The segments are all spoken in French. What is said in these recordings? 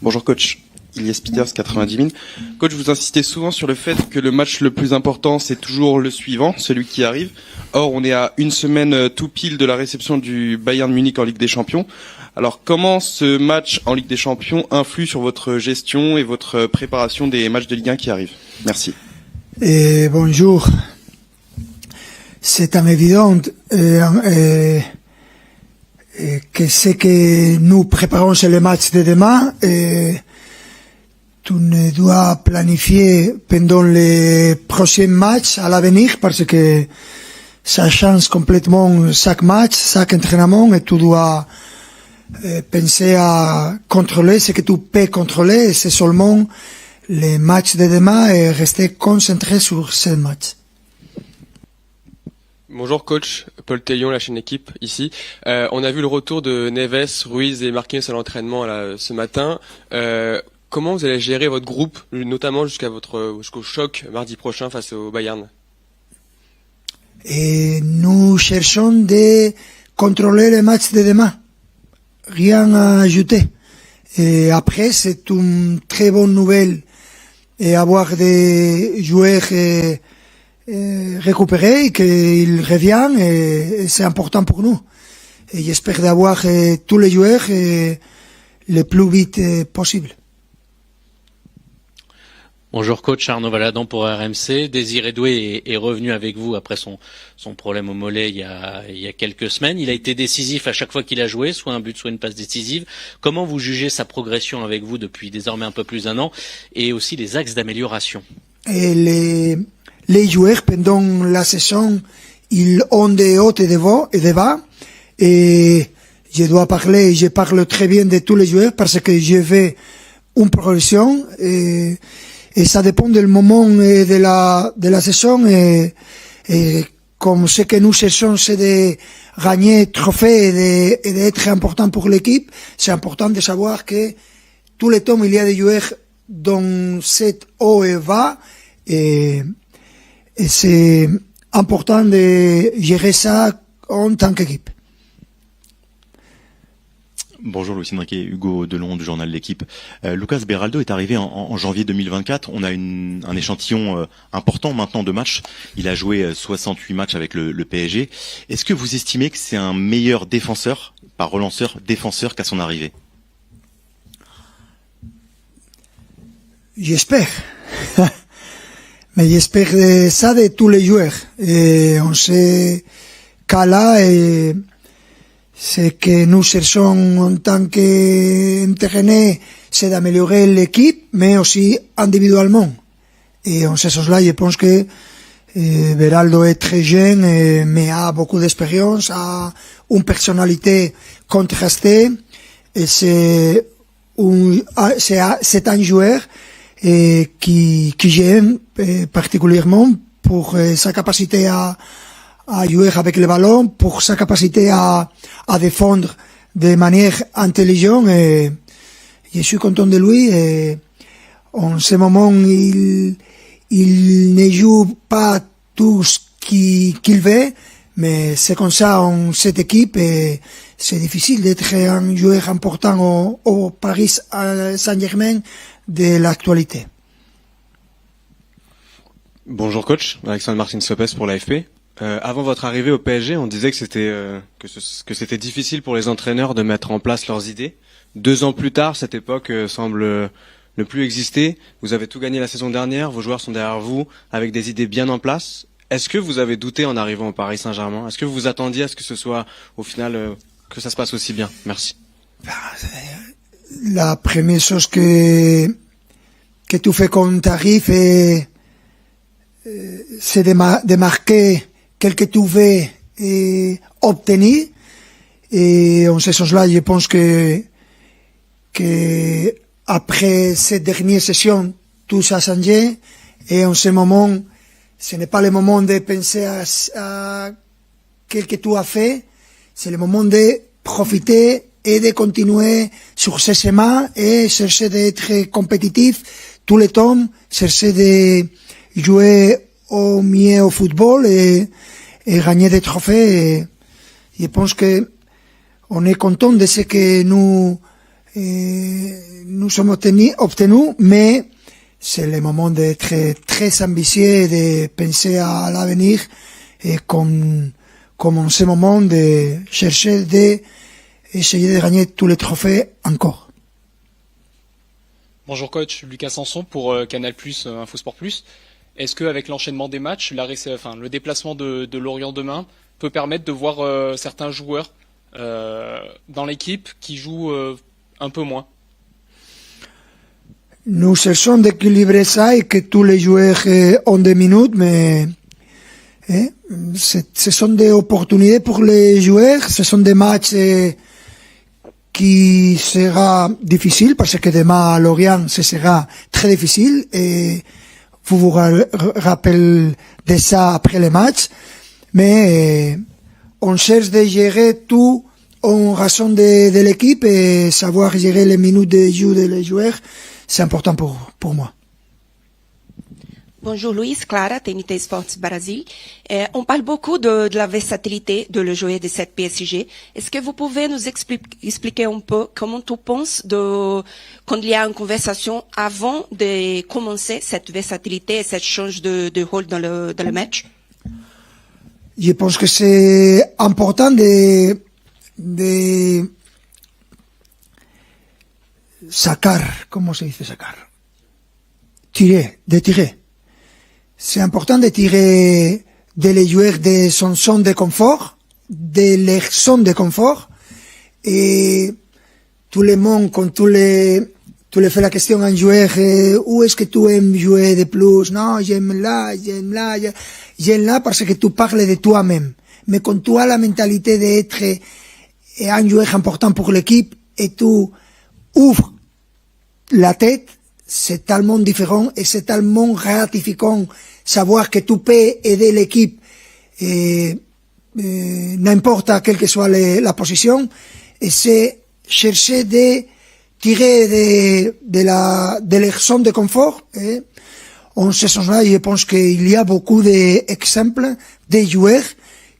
Bonjour coach, Ilyes Peters, 90 000. Coach, vous insistez souvent sur le fait que le match le plus important, c'est toujours le suivant, celui qui arrive. Or, on est à une semaine tout pile de la réception du Bayern Munich en Ligue des Champions. Alors, comment ce match en Ligue des Champions influe sur votre gestion et votre préparation des matchs de Ligue 1 qui arrivent? Merci. Bonjour. C'est évident que ce que nous préparons c'est le match de demain. Tu ne dois planifier pendant les prochains matchs à l'avenir parce que ça change complètement chaque match, chaque entraînement et tu dois penser à contrôler ce que tu peux contrôler et c'est seulement les matchs de demain et rester concentré sur ce match. Bonjour coach, Paul Taillon, la chaîne Équipe ici. On a vu le retour de Neves, Ruiz et Marquinhos à l'entraînement ce matin. Comment vous allez gérer votre groupe, notamment jusqu'au choc mardi prochain face au Bayern? Et nous cherchons de contrôler les matchs de demain. Rien à ajouter. Et après, c'est une très bonne nouvelle et avoir des joueurs récupérés et qu'ils reviennent et c'est important pour nous. Et j'espère d'avoir tous les joueurs le plus vite possible. Bonjour coach, Arnaud Valadon pour RMC. Désiré Doué est revenu avec vous après son problème au mollet il y a quelques semaines. Il a été décisif à chaque fois qu'il a joué, soit un but, soit une passe décisive. Comment vous jugez sa progression avec vous depuis désormais un peu plus d'un an et aussi les axes d'amélioration? Et les joueurs pendant la saison, ils ont des hauts et des bas. Et je parle très bien de tous les joueurs parce que je fais une progression et ça dépend du moment de la saison et comme ce que nous cherchons c'est de gagner trophée et d'être important pour l'équipe, c'est important de savoir que tout le temps il y a des joueurs dans cette haut et bas et c'est important de gérer ça en tant qu'équipe. Bonjour Luis Enrique, Hugo Delon du journal L'Équipe. Lucas Beraldo est arrivé en janvier 2024. On a un échantillon important maintenant de matchs. Il a joué 68 matchs avec le PSG. Est-ce que vous estimez que c'est un meilleur défenseur, pas relanceur, défenseur qu'à son arrivée? J'espère. Mais j'espère ça de tous les joueurs. Et on sait qu'à là et ce que nous cherchons en tant qu'entraîneur, c'est d'améliorer l'équipe, mais aussi individuellement. Et en ce sens-là, je pense que Beraldo est très jeune, mais a beaucoup d'expérience, a une personnalité contrastée, et c'est un joueur qui j'aime particulièrement pour sa capacité à jouer avec le ballon, pour sa capacité à défendre de manière intelligente et je suis content de lui et en ce moment il ne joue pas tout ce qu'il veut mais c'est comme ça en cette équipe et c'est difficile d'être un joueur important au Paris Saint-Germain de l'actualité. Bonjour coach, Alexandre Martin-Sopes pour l'AFP. Avant votre arrivée au PSG, on disait que c'était difficile pour les entraîneurs de mettre en place leurs idées. 2 ans plus tard, cette époque semble ne plus exister. Vous avez tout gagné la saison dernière, vos joueurs sont derrière vous, avec des idées bien en place. Est-ce que vous avez douté en arrivant au Paris Saint-Germain? Est-ce que vous vous attendiez à ce que ce soit, au final, que ça se passe aussi bien? Merci. La première chose que tu fais quand tu arrives, c'est de marquer quel que tu veux obtenir. Et en ce sens-là, je pense que après cette dernière session, tout ça a changé. Et en ce moment, ce n'est pas le moment de penser à quel que tu as fait. C'est le moment de profiter et de continuer sur ce chemin et chercher d'être compétitif tout le temps, chercher de jouer au mieux au football et gagner des trophées. Et je pense que on est content de ce que nous nous sommes obtenus, mais c'est le moment d'être très ambitieux et de penser à l'avenir et comme en ce moment de chercher d'essayer de gagner tous les trophées encore. Bonjour coach, Lucas Sanson pour Canal+, Infosport+. Est-ce qu'avec l'enchaînement des matchs, le déplacement de Lorient demain peut permettre de voir certains joueurs dans l'équipe qui jouent un peu moins? Nous cherchons d'équilibrer ça et que tous les joueurs ont des minutes, mais ce sont des opportunités pour les joueurs, ce sont des matchs qui sera difficile parce que demain à Lorient ce sera très difficile et vous vous rappelez de ça après les matchs, mais on cherche de gérer tout en raison de l'équipe et savoir gérer les minutes de jeu des joueurs, c'est important pour moi. Bonjour Luis, Clara, TNT Sports Brasil. On parle beaucoup de la versatilité de le joueur de cette PSG. Est-ce que vous pouvez nous expliquer un peu comment tu penses quand il y a une conversation avant de commencer cette versatilité et cette change de rôle dans le match? Je pense que c'est important de sacar, comment se dice sacar? De tirer. C'est important de tirer les joueurs de son zone de confort, de leur zone de confort, et tout le monde, quand tu le fais la question à un joueur, où est-ce que tu aimes jouer de plus? Non, j'aime là, parce que tu parles de toi-même. Mais quand tu as la mentalité d'être un joueur important pour l'équipe, et tu ouvres la tête, c'est tellement différent et c'est tellement gratifiant savoir que tu peux aider l'équipe n'importe quelle que soit la position, et c'est chercher de tirer de leur zone de confort. En ce sens-là, je pense qu'il y a beaucoup d'exemples de joueurs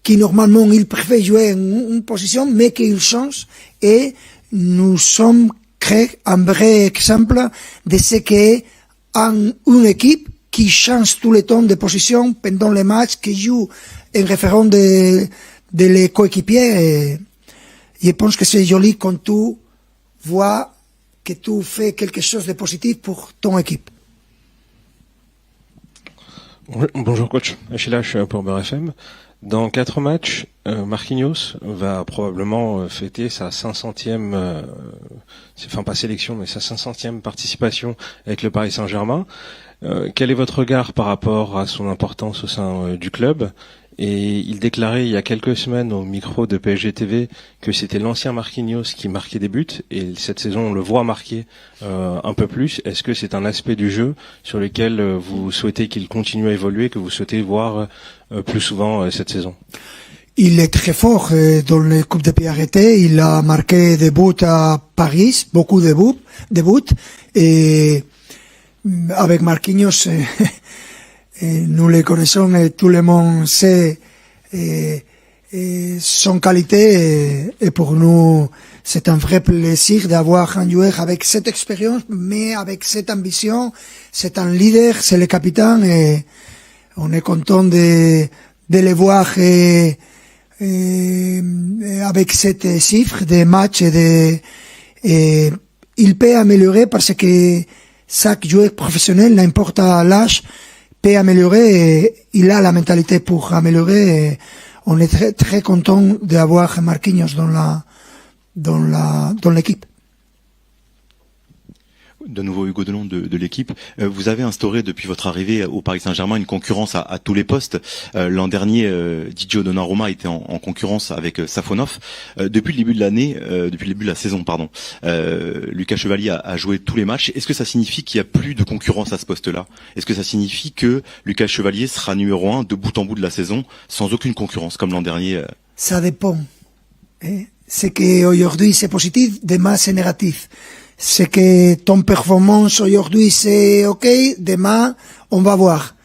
qui normalement ils préfèrent jouer en une position mais qu'ils changent, et nous sommes un vrai exemple de ce qu'est une équipe qui change tout le temps de position pendant les matchs, qui joue en référence de les coéquipiers. Et je pense que c'est joli quand tu vois que tu fais quelque chose de positif pour ton équipe. Bonjour coach, Achille H pour Beurre FM. Dans 4 matchs, Marquinhos va probablement fêter sa 500e, pas sélection, mais sa 500e participation avec le Paris Saint-Germain. Quel est votre regard par rapport à son importance au sein du club? Et il déclarait il y a quelques semaines au micro de PSG TV que c'était l'ancien Marquinhos qui marquait des buts, et cette saison on le voit marquer un peu plus. Est-ce que c'est un aspect du jeu sur lequel vous souhaitez qu'il continue à évoluer, que vous souhaitez voir plus souvent cette saison? Il est très fort dans les Coupes de PRT, il a marqué des buts à Paris, beaucoup de buts, et avec Marquinhos, nous le connaissons et tout le monde sait son qualité, et pour nous c'est un vrai plaisir d'avoir un joueur avec cette expérience mais avec cette ambition. C'est un leader, c'est le capitaine, et on est content de le voir avec cette chiffre de matchs, et il peut améliorer parce que chaque joueur professionnel, n'importe l'âge, peut améliorer, et il a la mentalité pour améliorer, et on est très, très content d'avoir Marquinhos dans l'équipe. De nouveau Hugo Delon de l'équipe. Vous avez instauré depuis votre arrivée au Paris Saint-Germain une concurrence à tous les postes. L'an dernier, Gigio Donnarumma était en concurrence avec Safonov. Depuis le début de l'année, depuis le début de la saison, Lucas Chevalier a joué tous les matchs. Est-ce que ça signifie qu'il n'y a plus de concurrence à ce poste-là? Est-ce que ça signifie que Lucas Chevalier sera numéro 1 de bout en bout de la saison sans aucune concurrence comme l'an dernier? Ça dépend. C'est qu'aujourd'hui c'est positif, demain c'est négatif. C'est que ton performance aujourd'hui c'est ok, demain on va voir.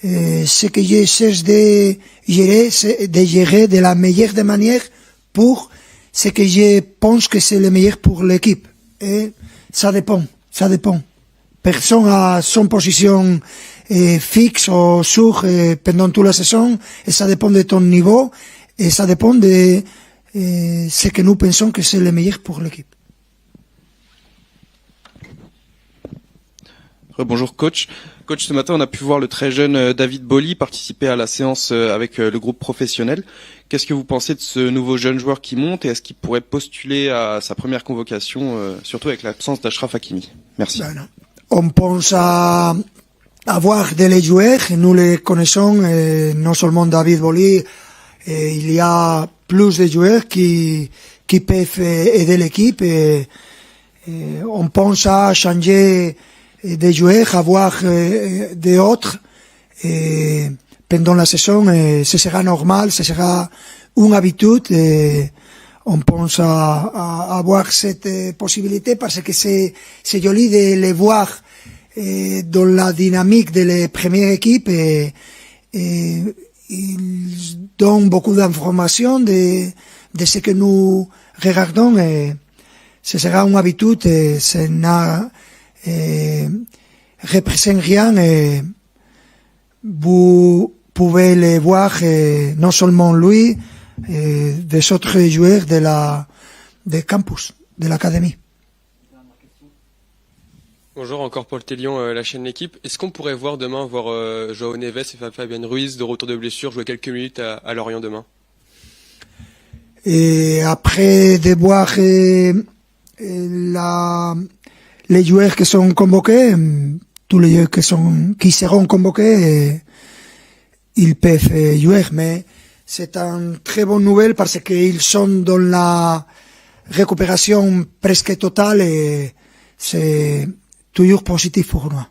Ce que je cherche de gérer de la meilleure des manières pour ce que je pense que c'est le meilleur pour l'équipe. Et ça dépend. Personne a son position fixe ou sûre pendant toute la saison, et ça dépend de ton niveau, et ça dépend de ce que nous pensons que c'est le meilleur pour l'équipe. Bonjour coach. Coach, ce matin on a pu voir le très jeune David Boly participer à la séance avec le groupe professionnel. Qu'est-ce que vous pensez de ce nouveau jeune joueur qui monte et est-ce qu'il pourrait postuler à sa première convocation, surtout avec l'absence d'Achraf Hakimi? Merci. Bueno, on pense à avoir des joueurs, nous les connaissons, non seulement David Boly, il y a plus de joueurs qui peuvent aider l'équipe. On pense à changer des joueurs, avoir d'autres pendant la saison, ce sera normal, ce sera une habitude. On pense à avoir cette possibilité parce que c'est joli de les voir dans la dynamique de la première équipe et ils donnent beaucoup d'informations de ce que nous regardons et ce sera une habitude et ça ne représente rien et vous pouvez les voir non seulement lui, des autres joueurs de campus, de l'académie. Bonjour, encore Paul Tellion, la chaîne L'équipe. Est-ce qu'on pourrait voir demain Joao Neves et Fabien Ruiz de retour de blessure jouer quelques minutes à Lorient demain? Et après de voir les joueurs qui sont convoqués, tous les joueurs qui seront convoqués, ils peuvent jouer, mais c'est une très bonne nouvelle parce qu'ils sont dans la récupération presque totale et c'est toujours positif pour nous.